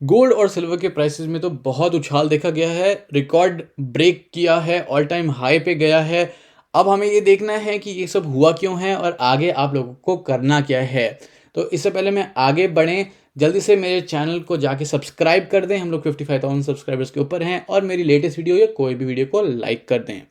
Gold और silver के prices में तो बहुत उछाल देखा गया है, रिकॉर्ड ब्रेक किया है, ऑल टाइम हाई पे गया है। अब हमें ये देखना है कि ये सब हुआ क्यों है और आगे आप लोगों को करना क्या है। तो इससे पहले मैं आगे बढ़ें, जल्दी से मेरे चैनल को जाके सब्सक्राइब कर दें। हम लोग 55,000 सब्सक्राइबर्स के ऊपर हैं और मेरी लेटेस्ट वीडियो या कोई भी वीडियो को लाइक कर दें।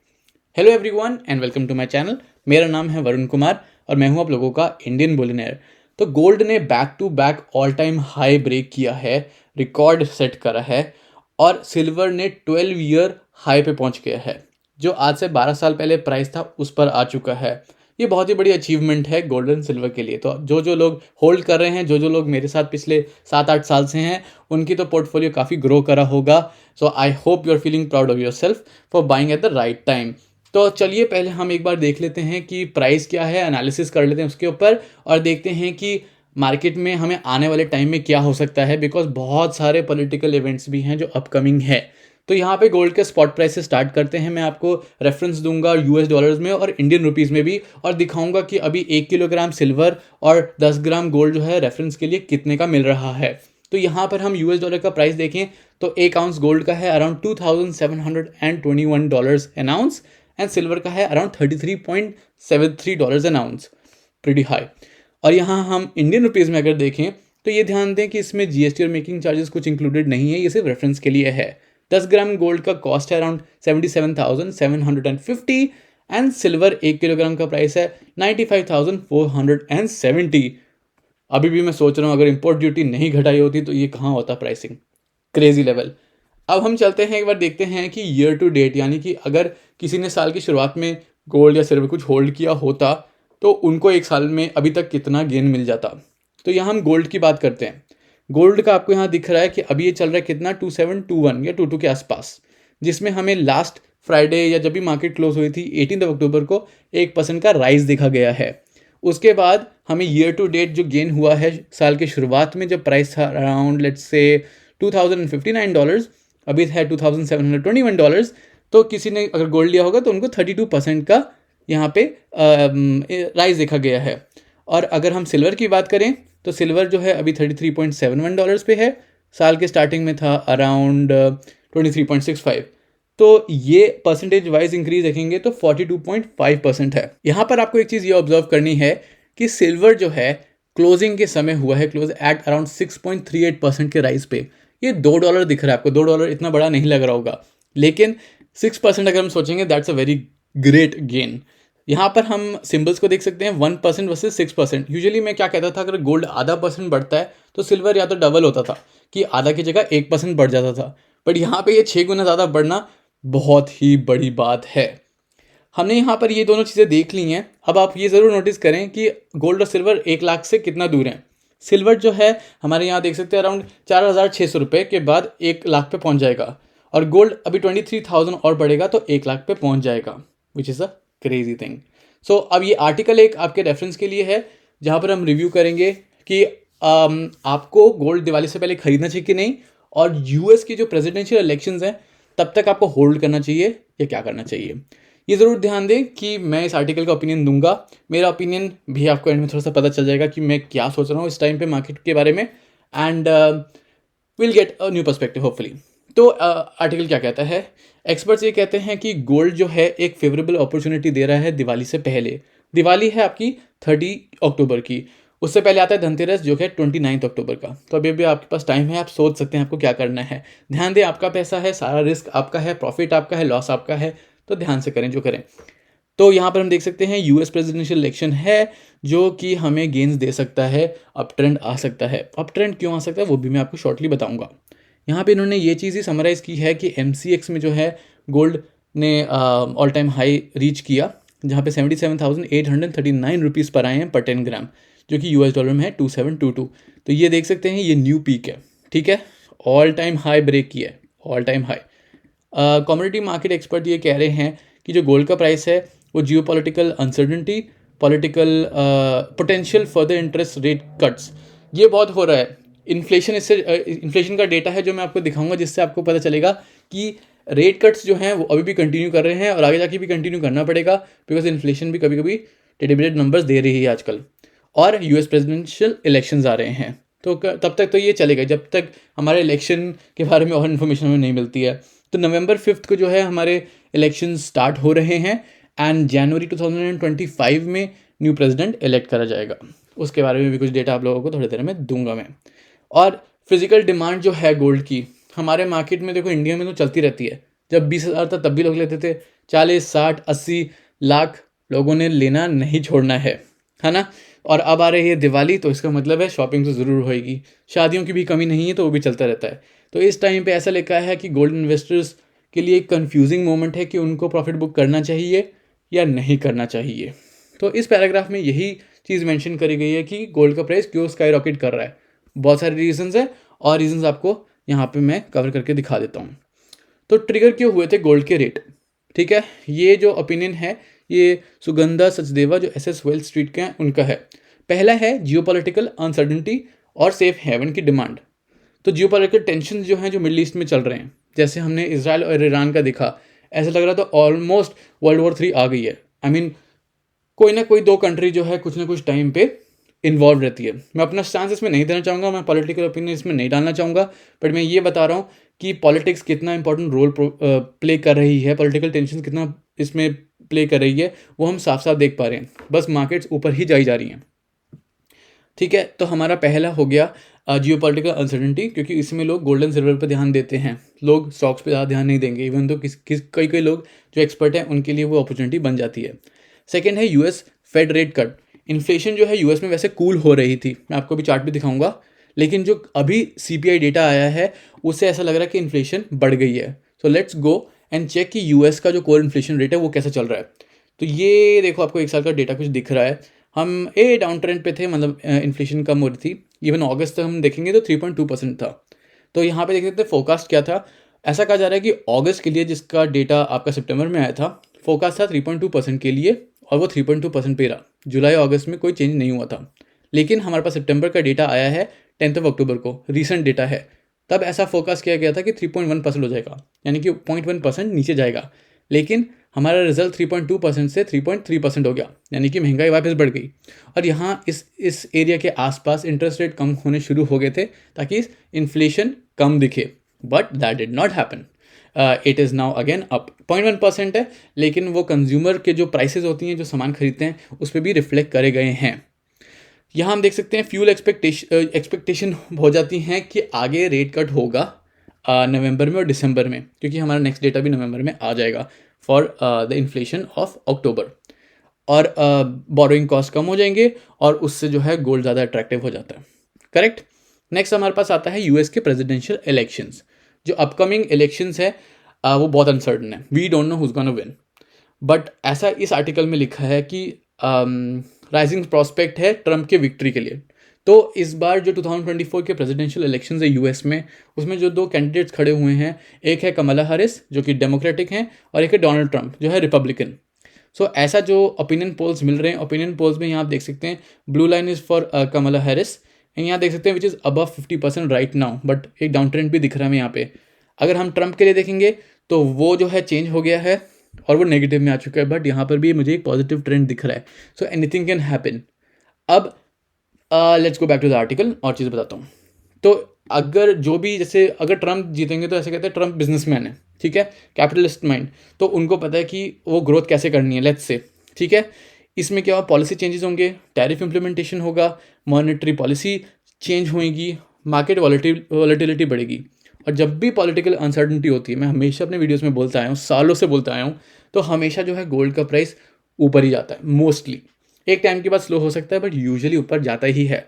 Hello everyone and welcome to my channel. मेरा नाम है वरुण कुमार और मैं हूं आप लोगों का इंडियन बिलियनेयर। तो गोल्ड ने back to back all time high break किया है, रिकॉर्ड सेट करा है और सिल्वर ने 12 ईयर हाई पे पहुंच गया है, जो आज से 12 साल पहले प्राइस था उस पर आ चुका है। ये बहुत ही बड़ी अचीवमेंट है गोल्ड एंड सिल्वर के लिए। तो जो लोग होल्ड कर रहे हैं, जो लोग मेरे साथ पिछले 7-8 साल से हैं, उनकी तो पोर्टफोलियो काफ़ी ग्रो करा होगा। So I hope you are feeling proud of yourself for buying at the right time. तो चलिए पहले हम एक बार देख लेते हैं कि प्राइस क्या है, एनालिसिस कर लेते हैं उसके ऊपर और देखते हैं कि मार्केट में हमें आने वाले टाइम में क्या हो सकता है, बिकॉज बहुत सारे पॉलिटिकल इवेंट्स भी हैं जो अपकमिंग है। तो यहाँ पे गोल्ड के स्पॉट प्राइस से स्टार्ट करते हैं। मैं आपको रेफरेंस दूंगा यूएस डॉलर्स में और इंडियन रुपीज़ में भी, और दिखाऊंगा कि अभी 1 किलोग्राम सिल्वर और 10 ग्राम गोल्ड जो है रेफरेंस के लिए कितने का मिल रहा है। तो यहाँ पर हम यूएस डॉलर का प्राइस देखें तो 1 आउंस गोल्ड का है around $2,721 N ounce and silver का है around $33.73 N ounce, pretty high. और यहाँ हम इंडियन रुपीज़ में अगर देखें तो ये ध्यान दें कि इसमें जीएसटी और मेकिंग चार्जेस कुछ इंक्लूडेड नहीं है, ये सिर्फ रेफरेंस के लिए है। 10 ग्राम गोल्ड का कॉस्ट है अराउंड 77,750 एंड सिल्वर 1 किलोग्राम का प्राइस है 95,470। अभी भी मैं सोच रहा हूँ अगर इंपोर्ट ड्यूटी नहीं घटाई होती तो ये कहाँ होता प्राइसिंग, क्रेजी लेवल। अब हम चलते हैं एक बार देखते हैं कि ईयर टू डेट, यानी कि अगर किसी ने साल की शुरुआत में गोल्ड या सिल्वर कुछ होल्ड किया होता तो उनको एक साल में अभी तक कितना गेन मिल जाता। तो यहाँ हम गोल्ड की बात करते हैं। गोल्ड का आपको यहाँ दिख रहा है कि अभी ये चल रहा है कितना 2721 या 22 के आसपास, जिसमें हमें लास्ट फ्राइडे या जब भी मार्केट क्लोज हुई थी 18 अक्टूबर को 1% का राइज दिखा गया है। उसके बाद हमें ईयर टू डेट जो गेन हुआ है साल के शुरुआत में जब प्राइस था अराउंड लेट्स से $2,059, अभी है $2,721। तो किसी ने अगर गोल्ड लिया होगा तो उनको 32% का यहाँ पे राइज देखा गया है। और अगर हम सिल्वर की बात करें तो सिल्वर जो है अभी $33.71 पे है, साल के स्टार्टिंग में था अराउंड 23.65। तो ये परसेंटेज वाइज इंक्रीज देखेंगे तो 42.5% है। यहाँ पर आपको एक चीज़ ये ऑब्जर्व करनी है कि सिल्वर जो है क्लोजिंग के समय हुआ है क्लोज एट अराउंड 6.38% के राइज पे। ये $2 दिख रहा है आपको, $2 इतना बड़ा नहीं लग रहा होगा, लेकिन 6% अगर हम सोचेंगे that's a very great gain. यहाँ पर हम सिंबल्स को देख सकते हैं 1% वर्सेस 6%। यूजुअली मैं क्या कहता था, अगर गोल्ड आधा परसेंट बढ़ता है तो सिल्वर या तो डबल होता था कि आधा की जगह 1% बढ़ जाता था, बट यहाँ पे ये 6 गुना ज़्यादा बढ़ना बहुत ही बड़ी बात है। हमने यहाँ पर ये दोनों चीज़ें देख ली हैं। अब आप ये ज़रूर नोटिस करें कि गोल्ड और सिल्वर 1 लाख से कितना दूर हैं। सिल्वर जो है हमारे यहाँ देख सकते हैं अराउंड 4,600 के बाद 1 लाख पे पहुँच जाएगा, और गोल्ड अभी 23,000 और बढ़ेगा तो 1 लाख पे पहुँच जाएगा, which is a crazy thing. So अब ये आर्टिकल एक आपके रेफरेंस के लिए है जहाँ पर हम रिव्यू करेंगे कि आपको गोल्ड दिवाली से पहले खरीदना चाहिए कि नहीं, और यूएस की जो प्रेसिडेंशियल इलेक्शंस हैं तब तक आपको होल्ड करना चाहिए या क्या करना चाहिए। ये ज़रूर ध्यान दें कि मैं इस आर्टिकल का ओपिनियन दूंगा। मेरा ओपिनियन भी आपको एंड में थोड़ा सा पता चल जाएगा कि मैं क्या सोच रहा हूँ इस टाइम पे मार्केट के बारे में, and will get a new perspective hopefully. तो आर्टिकल क्या कहता है, एक्सपर्ट्स ये कहते हैं कि गोल्ड जो है एक फेवरेबल अपॉर्चुनिटी दे रहा है दिवाली से पहले। दिवाली है आपकी 30 अक्टूबर की, उससे पहले आता है धनतेरस जो है 29 अक्टूबर का। तो अभी आपके पास टाइम है, आप सोच सकते हैं आपको क्या करना है। ध्यान दें, आपका पैसा है, सारा रिस्क आपका है, प्रॉफिट आपका है, लॉस आपका है, तो ध्यान से करें जो करें। तो यहाँ पर हम देख सकते हैं यूएस प्रेसिडेंशियल इलेक्शन है जो कि हमें गेन्स दे सकता है, अप ट्रेंड आ सकता है। अप ट्रेंड क्यों आ सकता है वो भी मैं आपको शॉर्टली बताऊंगा। यहाँ पे इन्होंने ये चीज़ ही समराइज़ की है कि MCX में जो है गोल्ड ने ऑल टाइम हाई रीच किया, जहाँ पे 77,839 रुपीज़ पर आए हैं पर 10 ग्राम, जो कि यूएस डॉलर में है 2722। तो ये देख सकते हैं ये न्यू पीक है, ठीक है, ऑल टाइम हाई ब्रेक किया है, all time high. Commodity market expert ये कह रहे हैं कि जो गोल्ड का प्राइस है वो geopolitical uncertainty, political potential further interest rate cuts, ये बहुत हो रहा है। इन्फ्लेशन, इससे इन्फ्लेशन का डेटा है जो मैं आपको दिखाऊंगा, जिससे आपको पता चलेगा कि रेट कट्स जो हैं वो अभी भी कंटिन्यू कर रहे हैं और आगे जाके भी कंटिन्यू करना पड़ेगा, बिकॉज इन्फ्लेशन भी कभी कभी टेढ़े-मेढ़े नंबर्स दे रही है आजकल, और यूएस प्रेसिडेंशियल इलेक्शंस आ रहे हैं। तो तब तक तो ये चलेगा जब तक हमारे इलेक्शन के बारे में और इन्फॉर्मेशन हमें नहीं मिलती है। तो नवंबर 5 को जो है हमारे इलेक्शन स्टार्ट हो रहे हैं एंड जनवरी 2025 में न्यू प्रेसिडेंट इलेक्ट करा जाएगा। उसके बारे में भी कुछ डेटा आप लोगों को थोड़ी देर में दूंगा मैं। और फिजिकल डिमांड जो है गोल्ड की हमारे मार्केट में, देखो इंडिया में तो चलती रहती है। जब 20,000 था तब भी लोग लेते थे, 40, 60, 80 लाख लोगों ने लेना नहीं छोड़ना है ना। और अब आ रही है दिवाली, तो इसका मतलब है शॉपिंग तो ज़रूर होएगी। शादियों की भी कमी नहीं है, तो वो भी चलता रहता है। तो इस टाइम पे ऐसा लिखा है कि गोल्ड इन्वेस्टर्स के लिए एक कंफ्यूजिंग मोमेंट है कि उनको प्रॉफिट बुक करना चाहिए या नहीं करना चाहिए। तो इस पैराग्राफ में यही चीज़ मेंशन करी गई है कि गोल्ड का प्राइस क्यों स्काई रॉकेट कर रहा है। बहुत सारे रीजंस है और रीजंस आपको यहाँ पे मैं कवर करके दिखा देता हूँ। तो ट्रिगर क्यों हुए थे गोल्ड के रेट, ठीक है। ये जो ओपिनियन है ये सुगंधा सचदेवा जो एसएस वेल्थ स्ट्रीट के हैं उनका है। पहला है जियोपॉलिटिकल अनसर्टेनिटी और सेफ हेवन की डिमांड। तो जियोपॉलिटिकल टेंशन जो हैं जो मिडिल ईस्ट में चल रहे हैं, जैसे हमने इजराइल और ईरान का देखा, ऐसा लग रहा था ऑलमोस्ट वर्ल्ड वॉर 3 आ गई है। आई मीन कोई ना कोई दो कंट्री जो है कुछ ना कुछ टाइम पे इन्वॉल्व रहती है। मैं अपना स्टांस इसमें नहीं देना चाहूँगा, मैं पॉलिटिकल ओपिनियन इसमें नहीं डालना चाहूँगा, बट मैं ये बता रहा हूँ कि पॉलिटिक्स कितना इंपॉर्टेंट रोल प्ले कर रही है, पॉलिटिकल टेंशन कितना इसमें प्ले कर रही है, वो हम साफ साफ देख पा रहे हैं। बस मार्केट्स ऊपर ही जाई जा रही हैं, ठीक है। तो हमारा पहला हो गया जियोपॉलिटिकल अनसर्टेनिटी, क्योंकि इसमें लोग गोल्ड एंड सिल्वर पर ध्यान देते हैं, लोग स्टॉक्स पे ज़्यादा ध्यान नहीं देंगे। इवन तो कई कई लोग जो एक्सपर्ट हैं उनके लिए वो अपॉर्चुनिटी बन जाती है। सेकेंड है US Fed rate cut. Inflation जो है यूएस में वैसे कूल हो रही थी, मैं आपको भी चार्ट भी दिखाऊंगा, लेकिन जो अभी सीपीआई डेटा आया है उससे ऐसा लग रहा है कि इन्फ्लेशन बढ़ गई है। So let's go and check कि यूएस का जो कोर इन्फ्लेशन रेट है वो कैसा चल रहा है। तो ये देखो आपको एक साल का डेटा कुछ दिख रहा है। हम डाउन ट्रेंड पे थे, मतलब इन्फ्लेशन कम हो रही थी। इवन अगस्त तक हम देखेंगे तो 3.2% था। तो यहाँ पे देख सकते हैं फोकास्ट क्या था। ऐसा कहा जा रहा है कि अगस्त के लिए जिसका डेटा आपका सितंबर में आया था, फोकास्ट था 3.2% के लिए और वो 3.2% पे रहा। जुलाई अगस्त में कोई चेंज नहीं हुआ था। लेकिन हमारे पास सितंबर का डेटा आया है 10 अक्टूबर को, रीसेंट डेटा है। तब ऐसा फोकस किया गया था कि 3.1% हो जाएगा, यानी कि 0.1% नीचे जाएगा। लेकिन हमारा रिजल्ट 3.2% से 3.3% हो गया, यानी कि महंगाई वापस बढ़ गई। और यहाँ इस एरिया के आसपास इंटरेस्ट रेट कम होने शुरू हो गए थे ताकि इन्फ्लेशन कम दिखे, but that did not happen. It is now again up 0.1% है, लेकिन वो कंज्यूमर के जो प्राइसेस होती हैं, जो सामान खरीदते हैं, उस पर भी रिफ्लेक्ट करे गए हैं। यहाँ हम देख सकते हैं फ्यूल एक्सपेक्टेशन हो जाती हैं कि आगे रेट कट होगा नवंबर में और दिसंबर में, क्योंकि हमारा नेक्स्ट डेटा भी नवंबर में आ जाएगा for the inflation of October. और बोरोइंग कॉस्ट कम हो जाएंगे और उससे जो है गोल्ड ज़्यादा अट्रैक्टिव हो जाता है। करेक्ट। नेक्स्ट हमारे पास आता है यूएस के प्रेसिडेंशियल इलेक्शंस। जो अपकमिंग इलेक्शंस है वो बहुत अनसर्टन है। We don't know who's gonna win, but ऐसा इस आर्टिकल में लिखा है कि राइजिंग प्रॉस्पेक्ट है ट्रम्प के विक्ट्री के लिए। तो इस बार जो 2024 के प्रेसिडेंशियल इलेक्शंस है यूएस में, उसमें जो दो कैंडिडेट्स खड़े हुए हैं, एक है कमला हैरिस जो कि डेमोक्रेटिक हैं और एक है डोनाल्ड ट्रंप जो है रिपब्लिकन। सो ऐसा जो ओपिनियन पोल्स मिल रहे हैं, ओपिनियन पोल्स में यहाँ आप देख सकते हैं blue line is for Kamala Harris, यहाँ देख सकते हैं which is above 50% right now, but एक डाउन ट्रेंड भी दिख रहा है यहाँ पे। अगर हम ट्रंप के लिए देखेंगे तो वो जो है चेंज हो गया है और वो नेगेटिव में आ चुका है, बट यहाँ पर भी मुझे एक पॉजिटिव ट्रेंड दिख रहा है। So anything can happen. अब let's go back to the article और चीज़ बताता हूँ। तो अगर जो भी, जैसे अगर ट्रंप जीतेंगे तो ऐसे कहते हैं ट्रंप बिजनेसमैन है, ठीक है, कैपिटलिस्ट माइंड, तो उनको पता है कि वो ग्रोथ कैसे करनी है, लेट्स से, ठीक है। इसमें क्या होगा, पॉलिसी चेंजेस होंगे, टैरिफ इंप्लीमेंटेशन होगा, मॉनेटरी पॉलिसी चेंज होएगी, मार्केट वॉलेटिलिटी बढ़ेगी। और जब भी पॉलिटिकल अनसर्टेनिटी होती है, मैं हमेशा अपने वीडियोस में बोलता आया हूँ, सालों से बोलता आया हूँ, तो हमेशा जो है गोल्ड का प्राइस ऊपर ही जाता है मोस्टली। एक टाइम के बाद स्लो हो सकता है, बट यूजुअली ऊपर जाता ही है।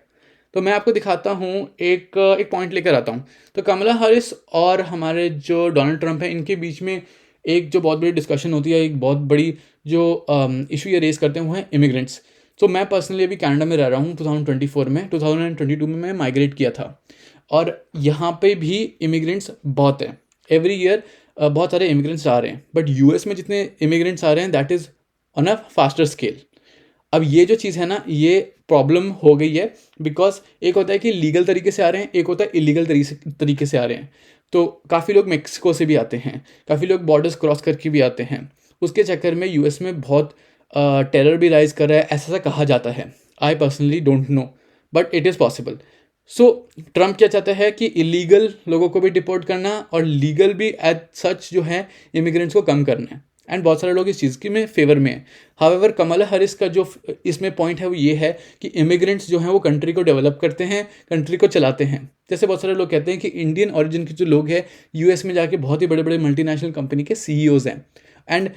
तो मैं आपको दिखाता हूँ, एक पॉइंट लेकर आता हूँ। तो कमला हैरिस और हमारे जो डोनाल्ड ट्रंप है, इनके बीच में एक जो बहुत बड़ी डिस्कशन होती है, एक बहुत बड़ी जो इशू ये रेस करते हैं वो है इमिग्रेंट्स। तो मैं पर्सनली अभी कनाडा में रह रहा हूँ 2024 में, 2022 में मैं माइग्रेट किया था, और यहाँ पे भी इमिग्रेंट्स बहुत हैं। एवरी ईयर बहुत सारे इमिग्रेंट्स आ रहे हैं, बट यूएस में जितने इमिग्रेंट्स आ रहे हैं that is on a faster scale. अब ये जो चीज़ है ना, ये प्रॉब्लम हो गई है, बिकॉज एक होता है कि लीगल तरीके से आ रहे हैं, एक होता है इलीगल तरीके से आ रहे हैं। तो काफ़ी लोग मेक्सिको से भी आते हैं, काफ़ी लोग बॉर्डर्स क्रॉस करके भी आते हैं। उसके चक्कर में यूएस में बहुत टेरर भी राइज कर रहा है, ऐसा कहा जाता है। I personally don't know, but it is possible. So Trump क्या चाहता है कि इलीगल लोगों को भी डिपोर्ट करना और लीगल भी एज सच जो है इमिग्रेंट्स को कम करना है, एंड बहुत सारे लोग इस चीज़ की में फेवर में है। हावेवर कमला हैरिस का जो इसमें पॉइंट है वो ये है कि इमिग्रेंट्स जो हैं वो कंट्री को डेवलप करते हैं, कंट्री को चलाते हैं। जैसे बहुत सारे लोग कहते हैं कि इंडियन ओरिजिन के जो लोग हैं यूएस में जाके बहुत ही बड़े बड़े मल्टीनेशनल कंपनी के सीईओज हैं, and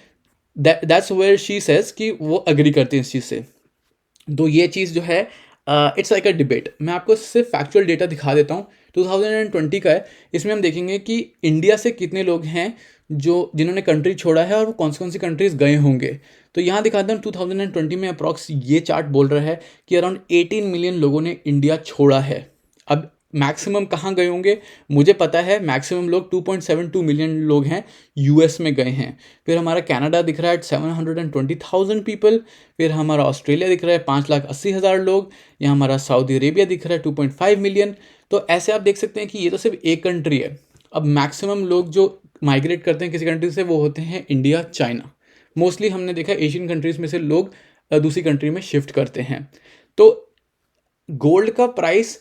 that's where she says कि वो अग्री करते हैं इस चीज़ से। तो ये चीज़ जो है इट्स लाइक अ डिबेट। मैं आपको सिर्फ फैक्चुअल डेटा दिखा देता हूँ, 2020 का है। इसमें हम देखेंगे कि इंडिया से कितने लोग हैं जो जिन्होंने कंट्री छोड़ा है और वो कौन सी कंट्रीज गए होंगे। तो यहाँ दिखाता हूँ 2020 में अप्रॉक्स ये चार्ट बोल रहा है कि अराउंड 18 मिलियन लोगों ने इंडिया छोड़ा है। अब मैक्सिमम कहाँ गए होंगे मुझे पता है, मैक्सिमम लोग 2.72 मिलियन लोग हैं यूएस में गए हैं। फिर हमारा कनाडा दिख रहा है 720,000 पीपल। फिर हमारा ऑस्ट्रेलिया दिख रहा है 5,80,000 लोग। यहाँ हमारा सऊदी अरेबिया दिख रहा है 2.5 मिलियन। तो ऐसे आप देख सकते हैं कि ये तो सिर्फ एक कंट्री है। अब मैक्सिमम लोग जो माइग्रेट करते हैं किसी कंट्री से वो होते हैं इंडिया, चाइना। मोस्टली हमने देखा एशियन कंट्रीज में से लोग दूसरी कंट्री में शिफ्ट करते हैं। तो गोल्ड का प्राइस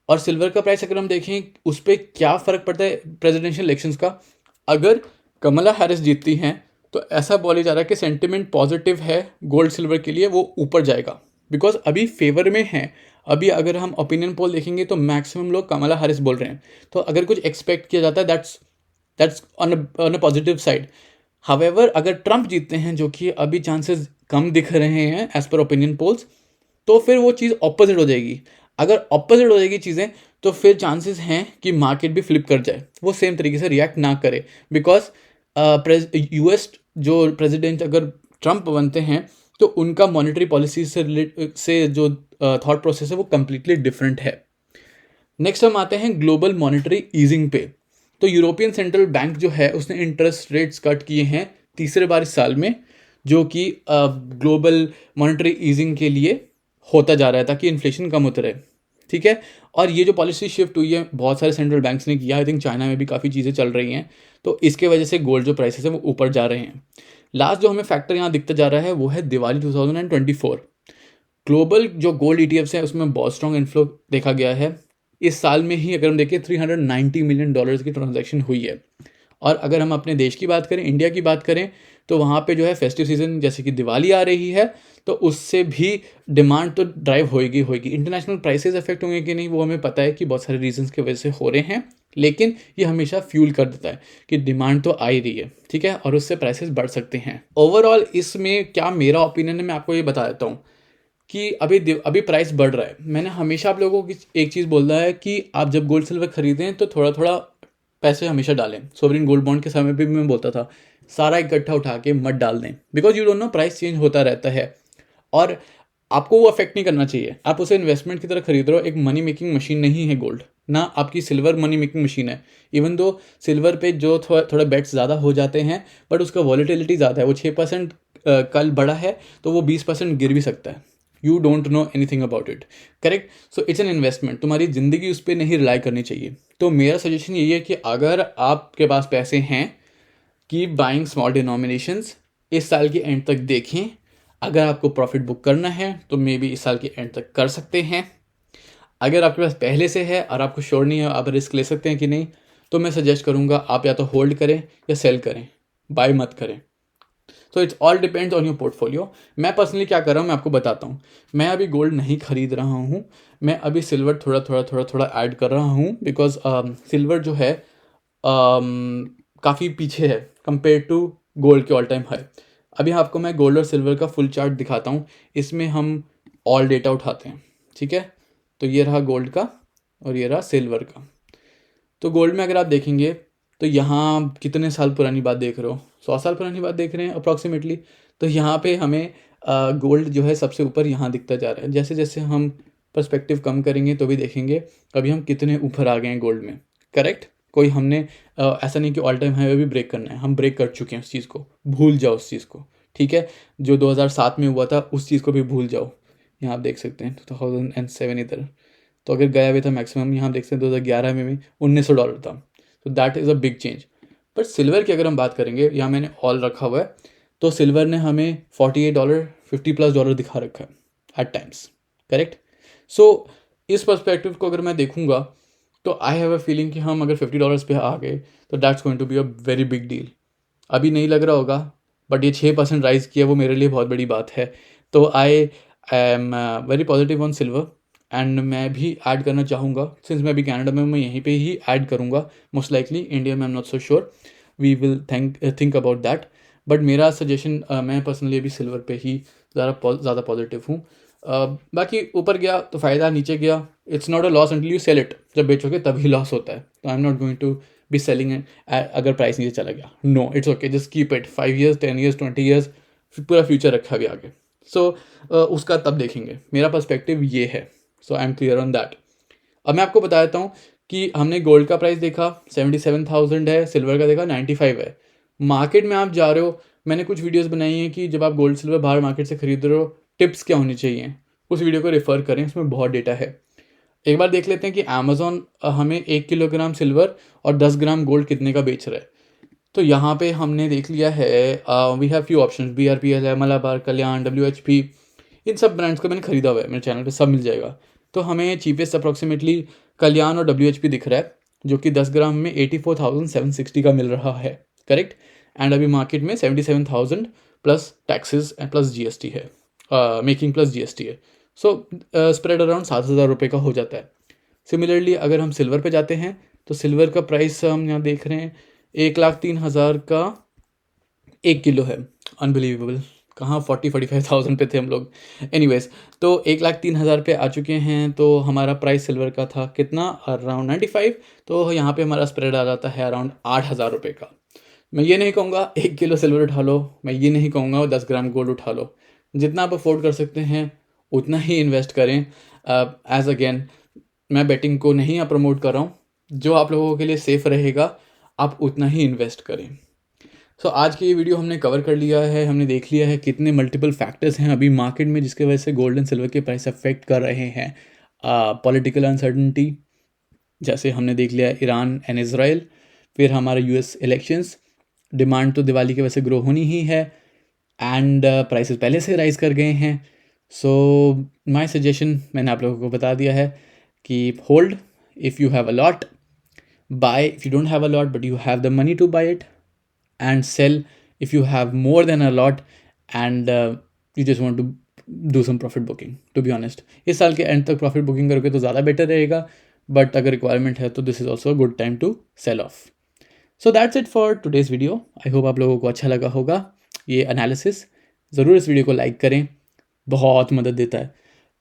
और सिल्वर का प्राइस अगर हम देखें उस पर क्या फ़र्क पड़ता है प्रेसिडेंशियल इलेक्शंस का। अगर कमला हैरिस जीतती हैं तो ऐसा बोला जा रहा है कि सेंटिमेंट पॉजिटिव है गोल्ड सिल्वर के लिए, वो ऊपर जाएगा बिकॉज अभी फेवर में है। अभी अगर हम ओपिनियन पोल देखेंगे तो मैक्सिमम लोग कमला हैरिस बोल रहे हैं। तो अगर कुछ एक्सपेक्ट किया जाता है that's on a positive side. However अगर ट्रंप जीतते हैं, जो कि अभी चांसेस कम दिख रहे हैं एज पर ओपिनियन पोल्स, तो फिर वो चीज़ ऑपोजिट हो जाएगी। अगर ऑपोजिट हो जाएगी चीज़ें तो फिर चांसेस हैं कि मार्केट भी फ्लिप कर जाए, वो सेम तरीके से रिएक्ट ना करे। बिकॉज यूएस जो प्रेसिडेंट अगर ट्रंप बनते हैं तो उनका मॉनेटरी पॉलिसी से जो थॉट प्रोसेस है वो कम्प्लीटली डिफरेंट है। नेक्स्ट हम आते हैं ग्लोबल मॉनेटरी ईजिंग पे। तो यूरोपियन सेंट्रल बैंक जो है उसने इंटरेस्ट रेट्स कट किए हैं तीसरे बार इस साल में, जो कि ग्लोबल मॉनेटरी ईजिंग के लिए होता जा रहा है ताकि इन्फ्लेशन कम उतरे। ठीक है, और ये जो पॉलिसी शिफ्ट हुई है बहुत सारे सेंट्रल बैंक्स ने किया। आई थिंक चाइना में भी काफ़ी चीज़ें चल रही हैं, तो इसके वजह से गोल्ड जो प्राइसेस है वो ऊपर जा रहे हैं। लास्ट जो हमें फैक्टर यहाँ दिखता जा रहा है वो है दिवाली 2024। ग्लोबल जो गोल्ड ईटीएफ्स हैं उसमें बहुत स्ट्रॉन्ग इन्फ्लो देखा गया है। इस साल में ही अगर हम देखें $390 मिलियन की ट्रांजैक्शन हुई है। और अगर हम अपने देश की बात करें, इंडिया की बात करें, तो वहाँ पे जो है फेस्टिव सीजन जैसे कि दिवाली आ रही है तो उससे भी डिमांड तो ड्राइव होएगी। इंटरनेशनल प्राइसेस अफेक्ट होंगे कि नहीं वो हमें पता है कि बहुत सारे रीजंस की वजह से हो रहे हैं, लेकिन ये हमेशा फ्यूल कर देता है कि डिमांड तो आ ही रही है। ठीक है, और उससे प्राइसेस बढ़ सकते हैं। ओवरऑल इसमें क्या मेरा ओपिनियन है मैं आपको ये बता देता हूँ कि अभी प्राइस बढ़ रहा है। मैंने हमेशा आप लोगों को एक चीज़ बोला है कि आप जब गोल्ड सिल्वर खरीदें तो थोड़ा थोड़ा पैसे हमेशा डालें। सोवरिन गोल्ड बॉन्ड के समय पे भी मैं बोलता था सारा इकट्ठा उठा के मत डाल दें, because you don't know price change होता रहता है और आपको वो अफेक्ट नहीं करना चाहिए। आप उसे इन्वेस्टमेंट की तरह खरीद रहे हो, एक मनी मेकिंग मशीन नहीं है गोल्ड, ना आपकी सिल्वर मनी मेकिंग मशीन है। इवन दो सिल्वर पे जो थोड़ा बेट्स ज़्यादा हो जाते हैं बट उसका वॉलेटिलिटी ज़्यादा है। वो 6% कल बढ़ा है तो वो 20% गिर भी सकता है। You don't know anything about it, correct. So it's an investment, तुम्हारी ज़िंदगी उस पर नहीं रिलाई करनी चाहिए। तो मेरा सजेशन यही है कि अगर आपके पास पैसे हैं, कीप बाइंग स्मॉल डिनोमिनेशंस। इस साल के एंड तक देखें, अगर आपको प्रॉफिट बुक करना है तो मे बी इस साल के एंड तक कर सकते हैं। अगर आपके पास पहले से है और आपको श्योर नहीं है आप रिस्क ले सकते हैं कि नहीं, तो मैं सजेस्ट करूँगा आप या तो होल्ड करें या सेल करें, बाय मत करें। तो it's all depends on your portfolio. मैं पर्सनली क्या कर रहा हूँ मैं आपको बताता हूँ। मैं अभी गोल्ड नहीं खरीद रहा हूँ, मैं अभी सिल्वर थोड़ा ऐड कर रहा हूँ बिकॉज सिल्वर जो है काफ़ी पीछे है कंपेयर टू गोल्ड के ऑल टाइम हाई। अभी आपको मैं गोल्ड और सिल्वर का फुल चार्ट दिखाता हूँ। इसमें हम ऑल डेटा उठाते हैं, ठीक है। तो ये रहा गोल्ड का और ये रहा सिल्वर का। तो गोल्ड में अगर आप देखेंगे तो यहाँ कितने साल पुरानी बात देख रहे हो, 100 साल पुरानी बात देख रहे हैं अप्रॉक्सीमेटली। तो यहाँ पे हमें गोल्ड जो है सबसे ऊपर यहाँ दिखता जा रहा है। जैसे जैसे हम पर्सपेक्टिव कम करेंगे तो भी देखेंगे अभी हम कितने ऊपर आ गए हैं गोल्ड में, करेक्ट। कोई हमने ऐसा नहीं कि ऑल टाइम हाई भी ब्रेक करना है, हम ब्रेक कर चुके हैं उस चीज़ को, भूल जाओ उस चीज़ को, ठीक है। जो 2007 में हुआ था उस चीज़ को भी भूल जाओ। यहाँ आप देख सकते हैं 2007 इधर, तो अगर गया भी था मैक्सिमम यहाँ आप देख सकते हैं 2011 में भी $1900 था। तो that is a big change. But silver की अगर हम बात करेंगे, यहाँ मैंने ऑल रखा हुआ है, तो सिल्वर ने हमें $48 $50+ दिखा रखा है एट टाइम्स, करेक्ट। सो इस पर्सपेक्टिव को अगर मैं देखूंगा तो आई हैव अ फीलिंग कि हम अगर $50 पे आ गए तो that's going to be a very big deal. अभी नहीं लग रहा होगा, बट ये 6% राइज किया वो मेरे लिए बहुत बड़ी बात है। तो I am very positive on silver, and मैं भी ऐड करना चाहूँगा सिंस मैं अभी कनाडा में, मैं यहीं पे ही ऐड करूँगा मोस्ट लाइकली। इंडिया में I am not so sure, we will think about that. But मेरा सजेशन, मैं पर्सनली अभी सिल्वर पे ही ज़्यादा पॉजिटिव हूँ। बाकी ऊपर गया तो फ़ायदा, नीचे गया it's not a loss until you sell it. जब बेचोगे तभी लॉस होता है। तो I am not going to be selling अगर प्राइस नीचे चला गया। No, it's okay, just keep it 5 years 10 years 20 years, पूरा फ्यूचर रखा भी आगे। सो उसका तब देखेंगे। मेरा पर्सपेक्टिव ये है। So I am clear on that. अब मैं आपको बता देता हूँ कि हमने गोल्ड का प्राइस देखा 77,000 है, सिल्वर का देखा 95 है। मार्केट में आप जा रहे हो, मैंने कुछ वीडियोस बनाई हैं कि जब आप गोल्ड सिल्वर बाहर मार्केट से खरीद रहे हो टिप्स क्या होनी चाहिए, उस वीडियो को रेफर करें, उसमें बहुत डेटा है। एक बार देख लेते हैं कि अमेज़ॉन हमें 1 किलोग्राम सिल्वर और 10 ग्राम गोल्ड कितने का बेच रहा है। तो यहाँ पे हमने देख लिया है, we have few options, BRPL है, मलाबार, कल्याण, WHP, इन सब ब्रांड्स को मैंने खरीदा हुआ है, मेरे चैनल पे सब मिल जाएगा। तो हमें चीपेस्ट अप्रॉक्सीमेटली कल्याण और WHP दिख रहा है, जो कि 10 ग्राम में 84,760 का मिल रहा है, करेक्ट। एंड अभी मार्केट में 77,000 plus taxes and plus GST है, मेकिंग प्लस GST है। सो स्प्रेड अराउंड 7,000 रुपये का हो जाता है। सिमिलरली अगर हम सिल्वर पे जाते हैं तो सिल्वर का प्राइस हम यहाँ देख रहे हैं 1,03,000 का 1 किलो है। अनबिलीवेबल, कहाँ 40-45,000 पे थे हम लोग। एनीवेज, तो 1,03,000 पे आ चुके हैं। तो हमारा प्राइस सिल्वर का था कितना, अराउंड 95। तो यहाँ पे हमारा स्प्रेड आ जाता है अराउंड 8,000 रुपये का। मैं ये नहीं कहूँगा 1 किलो सिल्वर उठा लो, मैं ये नहीं कहूँगा 10 ग्राम गोल्ड उठा लो। जितना आप अफोर्ड कर सकते हैं उतना ही इन्वेस्ट करें। एज अगेन, मैं बेटिंग को नहीं प्रमोट कर रहा हूँ, जो आप लोगों के लिए सेफ़ रहेगा आप उतना ही इन्वेस्ट करें। सो आज की ये वीडियो हमने कवर कर लिया है। हमने देख लिया है कितने मल्टीपल फैक्टर्स हैं अभी मार्केट में जिसके वजह से गोल्ड एंड सिल्वर के प्राइस अफेक्ट कर रहे हैं। पॉलिटिकल अनसर्टनिटी, जैसे हमने देख लिया ईरान एंड इज़राइल, फिर हमारे US इलेक्शंस, डिमांड तो दिवाली की वजह से ग्रो होनी ही है, एंड प्राइसेस पहले से राइज कर गए हैं। सो माय सजेशन मैंने आप लोगों को बता दिया है कि hold if you have a lot, buy if you don't have a lot but you have the money to buy it, and sell if you have more than a lot and you just want to do some profit booking. To be honest, इस साल के and तक profit booking करोगे तो ज़्यादा better रहेगा, but अगर requirement है तो this is also a good time to sell off. So that's it for today's video. I hope आप लोगों को अच्छा लगा होगा ये एनालिसिस। ज़रूर इस वीडियो को लाइक करें, बहुत मदद देता है।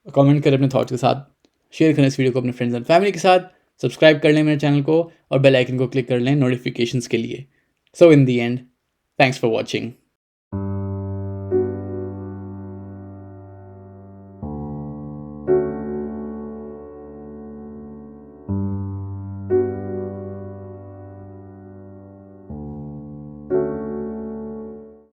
कमेंट करें अपने थॉट्स के साथ, शेयर करें इस वीडियो को अपने फ्रेंड्स एंड फैमिली के साथ, सब्सक्राइब कर लें मेरे चैनल को और बेल आइकन को क्लिक कर लें नोटिफिकेशंस के लिए। So in the end, thanks for watching.